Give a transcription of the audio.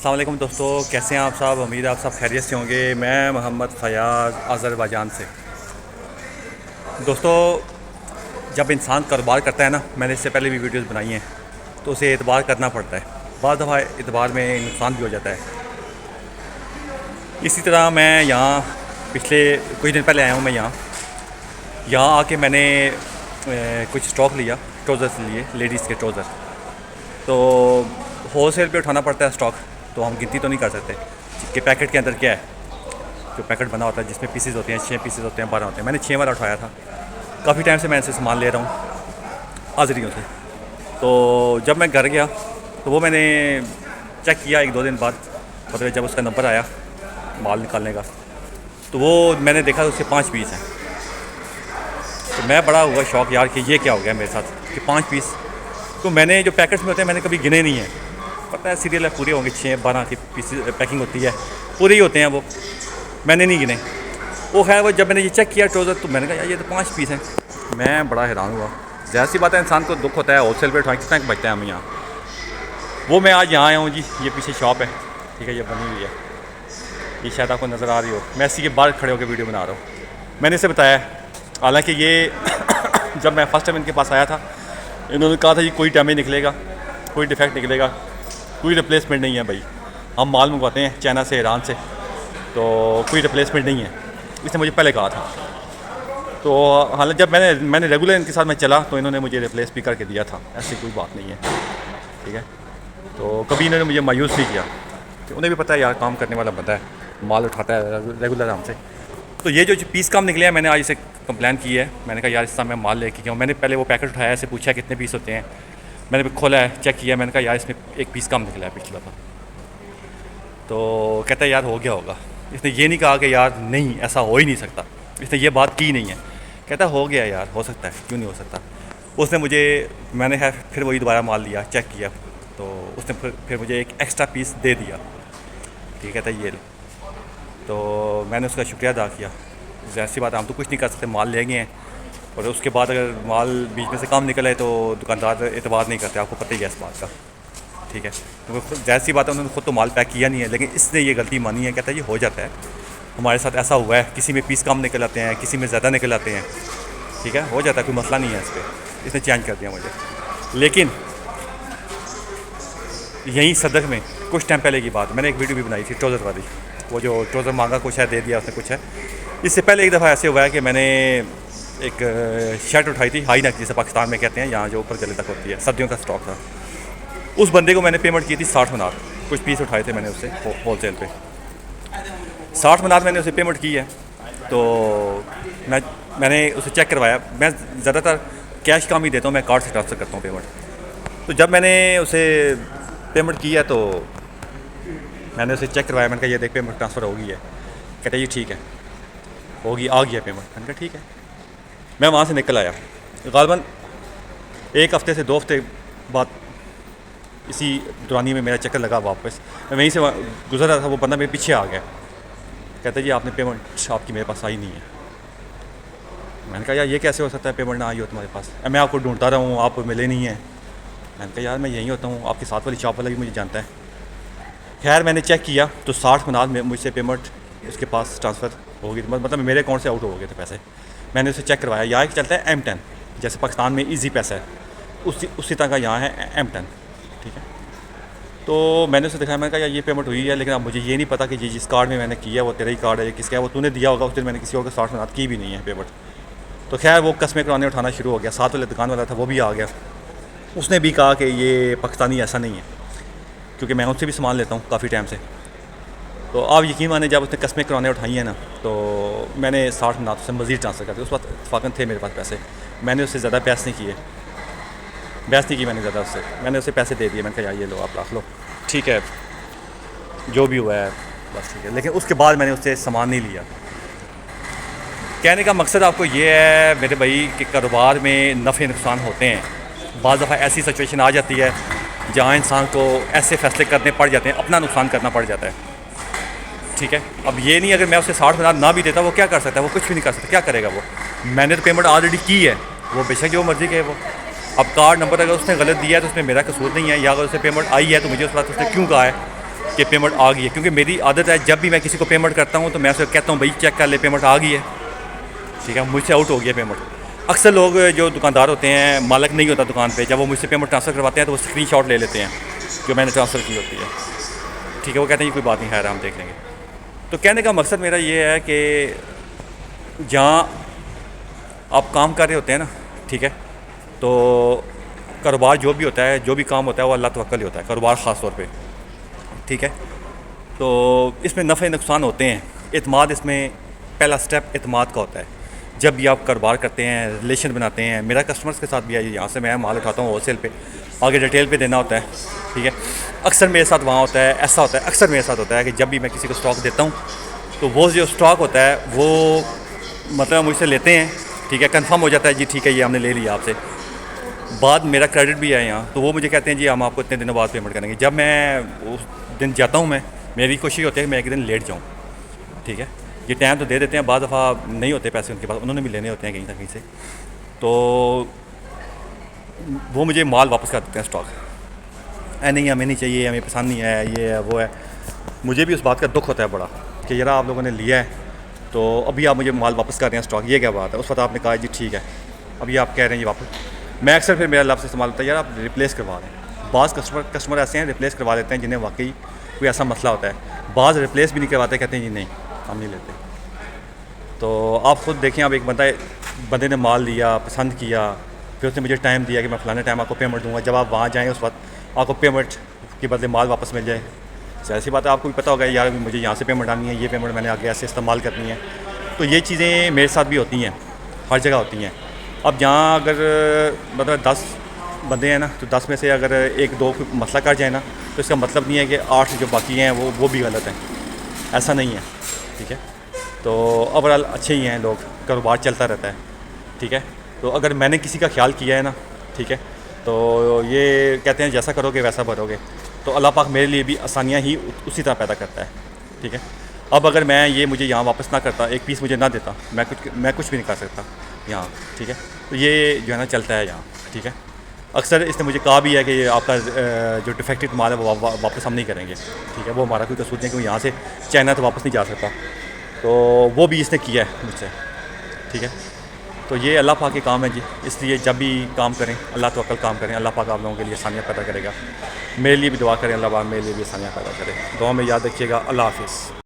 अस्सलाम वालेकुम दोस्तों, कैसे हैं आप सब। उम्मीद है आप सब खैरियत से होंगे। मैं मोहम्मद फ़याज़ अज़रबैजान से। दोस्तों, जब इंसान कारोबार करता है ना, मैंने इससे पहले भी वीडियोस बनाई हैं, तो उसे एतबार करना पड़ता है। बाज़ दफ़ा एतबार में नुकसान भी हो जाता है। इसी तरह मैं यहाँ पिछले कुछ दिन पहले आया हूँ। मैं यहाँ आके मैंने कुछ स्टॉक लिया, ट्राउज़र्स लिए, लेडीज़ के ट्राउज़र। तो होल सेल पर उठाना पड़ता है स्टॉक, तो हम गिनती तो नहीं कर सकते कि पैकेट के अंदर क्या है। जो पैकेट बना होता है जिसमें पीसेस होते हैं, 6 पीसेस होते हैं, 12 होते हैं। मैंने 6 बार उठाया था। काफ़ी टाइम से मैं इनसे सामान ले रहा हूँ, हाज़िरियों से। तो जब मैं घर गया तो वो मैंने चेक किया 1-2 दिन बाद, मतलब जब उसका नंबर आया माल निकालने का, तो वो मैंने देखा उसके 5 पीस हैं। तो मैं बड़ा हुआ शौक यार कि ये क्या हो गया मेरे साथ कि 5 पीस। तो मैंने जो पैकेट्स में होते हैं मैंने कभी गिने नहीं हैं। पता है सीरियल है पूरे होंगे, 6-12 की पीस पैकिंग होती है, पूरे ही होते हैं वो, मैंने नहीं गिने। वो खैर वो जब मैंने ये चेक किया ट्राउज़र, तो मैंने कहा यार ये तो 5 पीस हैं। मैं बड़ा हैरान हुआ। ज़ाहिर सी बात है, इंसान को दुख होता है, होल सेल पर उठाएँ कितना बचता है हम यहाँ। वो मैं आज यहाँ आया हूँ जी, ये पीछे शॉप है, ठीक है, ये बनी हुई है, ये शायद आपको नज़र आ रही हो। मैं इसी के बाहर खड़े होकर वीडियो बना रहा हूँ। मैंने इसे बताया, हालाँकि ये जब मैं फ़र्स्ट टाइम इनके पास आया था, इन्होंने कहा था ये कोई डैमेज निकलेगा, कोई डिफेक्ट निकलेगा, कोई रिप्लेसमेंट नहीं है भाई। हम माल मंगवाते हैं चाइना से, ईरान से, तो कोई रिप्लेसमेंट नहीं है, इसने मुझे पहले कहा था। तो हालांकि जब मैंने रेगुलर इनके साथ में चला तो इन्होंने मुझे रिप्लेस भी करके दिया था, ऐसी कोई बात नहीं है, ठीक है। तो कभी इन्होंने मुझे मायूस नहीं किया, तो उन्हें भी पता है यार काम करने वाला बंदा है, माल उठाता है रेगुलर हमसे। तो ये जो पीस कम निकले हैं, मैंने आज इसे कंप्लेन की है। मैंने कहा यार इस समय मैं माल लेके गया हूँ। मैंने पहले वो पैकेट उठाया, ऐसे पूछा कितने पीस होते हैं, मैंने खोला है, चेक किया, मैंने कहा यार इसमें 1 पीस कम निकला है पिछला था। तो कहता है यार हो गया होगा। इसने ये नहीं कहा कि यार नहीं ऐसा हो ही नहीं सकता, इसने ये बात की नहीं है। कहता हो गया यार, हो सकता है, क्यों नहीं हो सकता। उसने मुझे, मैंने है फिर वही दोबारा माल लिया, चेक किया, तो उसने फिर मुझे एक एक्स्ट्रा पीस दे दिया, ठीक है। कहता ये ले। तो मैंने उसका शुक्रिया अदा किया। ज़ाहिर सी बात है हम तो कुछ नहीं कर सकते, माल ले गए हैं, और उसके बाद अगर माल बीच में से कम निकले तो दुकानदार एतबार नहीं करते, आपको पता ही है इस बात का, ठीक है। तो ज़ाहिर सी बात है उन्होंने खुद तो माल पैक किया नहीं है, लेकिन इसने ये गलती मानी है। कहता है ये हो जाता है, हमारे साथ ऐसा हुआ है, किसी में पीस कम निकल आते हैं, किसी में ज़्यादा निकल आते हैं, ठीक है, हो जाता है, कोई मसला नहीं है इस पर। इसने चेंज कर दिया मुझे। लेकिन यहीं सदर में कुछ टाइम पहले की बात, मैंने एक वीडियो भी बनाई थी ट्राउज़र वाली, वो जो ट्राउज़र मांगा कुछ है, दे दिया उसने कुछ है। इससे पहले एक दफ़ा ऐसे हुआ है कि मैंने एक शर्ट उठाई थी, हाई नेक जिसे पाकिस्तान में कहते हैं, यहाँ जो ऊपर गले तक होती है, सर्दियों का स्टॉक था। उस बंदे को मैंने पेमेंट की थी 60 मनार, कुछ पीस उठाए थे मैंने उससे होल सेल पे, 60 मनार मैंने उसे पेमेंट की है। तो मैंने उसे चेक करवाया। मैं ज़्यादातर कैश कम ही देता हूँ, मैं कार्ड से ट्रांसफ़र करता हूँ पेमेंट। तो जब मैंने उसे पेमेंट की है तो मैंने उसे चेक करवाया, मैंने कहा ये देख पेमेंट ट्रांसफ़र हो गई है। कहते ये ठीक है, होगी, आ गया पेमेंट। मैंने कहा ठीक है। मैं वहाँ से निकल आया, ग़ालिबन 1 हफ़्ते से 2 हफ़्ते बाद इसी दौरानी में मेरा चक्कर लगा वापस। मैं वहीं से गुजर रहा था, वो बंदा मेरे पीछे आ गया। कहता जी आपने पेमेंट आपकी मेरे पास आई नहीं है। मैंने कहा यार ये कैसे हो सकता है, पेमेंट ना आई हो तुम्हारे पास, मैं आपको ढूंढता रहा हूँ, आप मिले नहीं हैं। मैंने कहा यार मैं यहीं होता हूँ, आपके साथ वाली शॉप वाला भी मुझे जानता है। खैर मैंने चेक किया तो 60 मनार में मुझसे पेमेंट उसके पास ट्रांसफ़र हो गई, मतलब मेरे अकाउंट से आउट हो गए थे पैसे। मैंने उसे चेक करवाया, यहाँ चलता है M10, जैसे पाकिस्तान में ईजी पैसा है, उसी तरह का यहाँ है M10, ठीक है। तो मैंने उसे दिखाया, मैंने कहा यार ये पेमेंट हुई है, लेकिन अब मुझे ये नहीं पता कि जिस कार्ड में मैंने किया है वो तेरा ही कार्ड है, किसका है, वो तूने दिया होगा। उस दिन मैंने किसी और के 60 मनार की भी नहीं है पेमेंट। तो खैर वो कस्में कराने उठाना शुरू हो गया। साथ वाले दुकान वाला था वो भी आ गया, उसने भी कहा कि ये पाकिस्तानी ऐसा नहीं है, क्योंकि मैं उससे भी सामान लेता हूँ काफ़ी टाइम से। तो आप यकीन माने जब उसने कस्में कराने उठाई हैं ना, तो मैंने 60 मनार से मज़ीद ट्रांसफ़र कर दिया। उस वक्त फ़ाकन थे मेरे पास पैसे, मैंने उससे ज़्यादा बहस नहीं किए, बहस नहीं की मैंने ज़्यादा उससे, मैंने उसे पैसे दे दिए। मैंने कहा यार ये लो आप रख लो, ठीक है, जो भी हुआ है बस ठीक है। लेकिन उसके बाद मैंने उससे सामान नहीं लिया। कहने का मकसद आपको ये है मेरे भाई कि कारोबार में नफ़े नुकसान होते हैं। बाज़ दफ़ा ऐसी सिचुएशन आ जाती है जहाँ इंसान को ऐसे फ़ैसले करने पड़ जाते हैं, अपना नुकसान करना पड़ जाता है, ठीक है। अब ये नहीं, अगर मैं उसे 60 मनार ना भी देता, वो क्या कर सकता है, वो कुछ भी नहीं कर सकता, क्या करेगा वो। मैंने तो पेमेंट ऑलरेडी की है, वो बेशक जो मर्ज़ी कहे वो। अब कार्ड नंबर अगर उसने गलत दिया है तो उसमें मेरा कसूर नहीं है, या अगर उसे पेमेंट आई है तो मुझे उस बात उसने क्यों कहा है कि पेमेंट आ गई है, क्योंकि मेरी आदत है जब भी मैं किसी को पेमेंट करता हूँ तो मैं उसे कहता हूँ भाई चेक कर ले पेमेंट आ गई है, ठीक है, मुझसे आउट हो गई है पेमेंट। अक्सर लोग जो दुकानदार होते हैं, मालिक नहीं होता दुकान पे, जब वो मुझसे पेमेंट ट्रांसफ़र करवाते हैं तो वो स्क्रीनशॉट ले लेते हैं जो मैंने ट्रांसफ़र की होती है, ठीक है, वो कहते हैं ये कोई बात नहीं है, हम देख लेंगे। तो कहने का मकसद मेरा ये है कि जहाँ आप काम कर रहे होते हैं ना, ठीक है, तो कारोबार जो भी होता है, जो भी काम होता है वो अल्लाह तवक्कल ही होता है, कारोबार ख़ास तौर पे, ठीक है। तो इसमें नफ़े नुकसान होते हैं। एतमाद इसमें पहला स्टेप एतमाद का होता है। जब भी आप कारोबार करते हैं, रिलेशन बनाते हैं, मेरा कस्टमर्स के साथ भी है, यहाँ से मैं माल उठाता हूँ होलसेल पे, आगे रिटेल पे देना होता है, ठीक है। अक्सर मेरे साथ वहाँ होता है, ऐसा होता है, अक्सर मेरे साथ होता है कि जब भी मैं किसी को स्टॉक देता हूँ तो वो जो स्टॉक होता है वो मतलब मुझसे लेते हैं, ठीक है, कंफर्म हो जाता है जी ठीक है ये हमने ले लिया आपसे, बाद मेरा क्रेडिट भी है यहाँ, तो वो मुझे कहते हैं जी हम आपको इतने दिनों बाद पेमेंट करेंगे। जब मैं उस दिन जाता हूँ, मेरी कोशिश होती है कि मैं एक दिन लेट जाऊँ, ठीक है। ये टाइम तो दे देते हैं, बाद दफ़ा नहीं होते पैसे उनके पास, उन्होंने भी लेने होते हैं कहीं ना कहीं से, तो वो मुझे माल वापस कर देते हैं स्टॉक, नहीं हमें नहीं चाहिए, हमें पसंद नहीं है, ये है वो है। मुझे भी उस बात का दुख होता है बड़ा कि यार आप लोगों ने लिया है तो अभी आप मुझे माल वापस कर रहे हैं स्टॉक, ये क्या बात है। उस वक्त आपने कहा जी ठीक है, अभी आप कह रहे हैं ये वापस, मैं अक्सर फिर मेरा लफ्ज़ इस्तेमाल होता है यार आप रिप्लेस करवा दें। बाज़ कस्टमर ऐसे हैं रिप्लेस करवा देते हैं जिन्हें वाकई कोई ऐसा मसला होता है, बाज़ रिप्लेस भी नहीं करवाते, कहते हैं जी नहीं हम नहीं लेते। तो आप ख़ुद देखें, अब एक बंदे ने माल लिया, पसंद किया, फिर उसने मुझे टाइम दिया कि मैं फ़लाने टाइम आपको पेमेंट दूंगा, जब आप वहाँ जाएँ उस वक्त आपको पेमेंट के बदले माल वापस मिल जाए, ऐसी बात है, आपको भी पता होगा यार मुझे यहाँ से पेमेंट आनी है, ये पेमेंट मैंने आगे ऐसे इस्तेमाल करनी है। तो ये चीज़ें मेरे साथ भी होती हैं, हर जगह होती हैं। अब जहाँ अगर मतलब 10 बंदे हैं ना, तो 10 में से अगर 1-2 मसला कर जाए ना, तो इसका मतलब नहीं है कि 8 जो बाकी हैं वो भी गलत हैं, ऐसा नहीं है, ठीक है। तो ओवरऑल अच्छे ही हैं लोग, कारोबार चलता रहता है, ठीक है। तो अगर मैंने किसी का ख्याल किया है ना, ठीक है, तो ये कहते हैं जैसा करोगे वैसा भरोगे, तो अल्लाह पाक मेरे लिए भी आसानियाँ ही उसी तरह पैदा करता है, ठीक है। अब अगर मैं ये मुझे यहाँ वापस ना करता, एक पीस मुझे ना देता, मैं कुछ भी नहीं कर सकता यहाँ, ठीक है। तो ये जो है ना चलता है यहाँ, ठीक है। अक्सर इसने मुझे कहा भी है कि आपका जो डिफेक्टिव माल है वो वापस हम नहीं करेंगे, ठीक है, वो हमारा कोई कसूर नहीं कि वो यहाँ से चाइना तो वापस नहीं जा सकता, तो वो भी इसने किया है मुझसे, ठीक है। तो ये अल्लाह पाक के काम है जी, इसलिए जब भी काम करें अल्लाह तवक्कल काम करें, अल्लाह पाक आप लोगों के लिए आसानियाँ पैदा करेगा। मेरे लिए भी दुआ करें, अल्लाह पाक मेरे लिए भी आसानियाँ पैदा करें। दुआ में याद रखिएगा। अल्लाह हाफ़िज़।